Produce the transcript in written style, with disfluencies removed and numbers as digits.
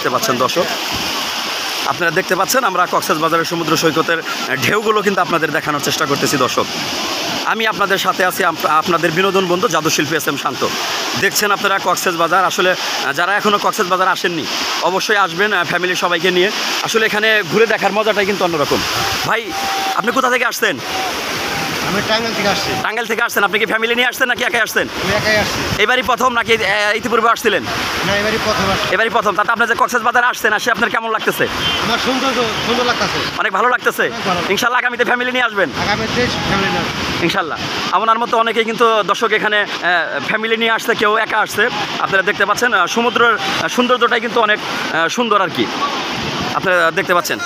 দেখতে পাচ্ছেন দর্শক, আপনারা দেখতে পাচ্ছেন আমরা কক্সবাজারের সমুদ্র সৈকতের ঢেউগুলো কিন্তু আপনাদের দেখানোর চেষ্টা করতেছি দর্শক। আমি আপনাদের সাথে আছি, আপনাদের বিনোদন বন্ধু জাদুশিল্পী এস এম শান্ত। দেখছেন আপনারা কক্সবাজার। আসলে যারা এখনও কক্সবাজার আসেননি অবশ্যই আসবেন ফ্যামিলির সবাইকে নিয়ে। আসলে এখানে ঘুরে দেখার মজাটাই কিন্তু অন্যরকম। ভাই আপনি কোথা থেকে আসছেন? আমি টাঙ্গাইল থেকে আসছি। টাঙ্গাইল থেকে আসছেন। আপনি কি ফ্যামিলি নিয়ে আসছেন নাকি একাই আসছেন? আমি একাই আসছি। এবারই প্রথম নাকি ইতিপূর্বে আসছিলেন? না, এবারই প্রথম আসছি। এবারই প্রথম। তাতে আপনার যে কক্সবাজার আসছেন আসে আপনার কেমন লাগতেছে? আমার সুন্দর লাগতেছে। অনেক ভালো লাগতেছে। ইনশাল্লাহ আগামীতে ফ্যামিলি নিয়ে আসবেন। আগামীতে ফ্যামিলি না ইনশাল্লাহ। আপনার মতো অনেকেই কিন্তু দর্শক এখানে ফ্যামিলি নিয়ে আসছে, কেউ একা আসছে। আপনারা দেখতে পাচ্ছেন সমুদ্রের সৌন্দর্যটাই কিন্তু অনেক সুন্দর আর কি, আপনারা দেখতে পাচ্ছেন।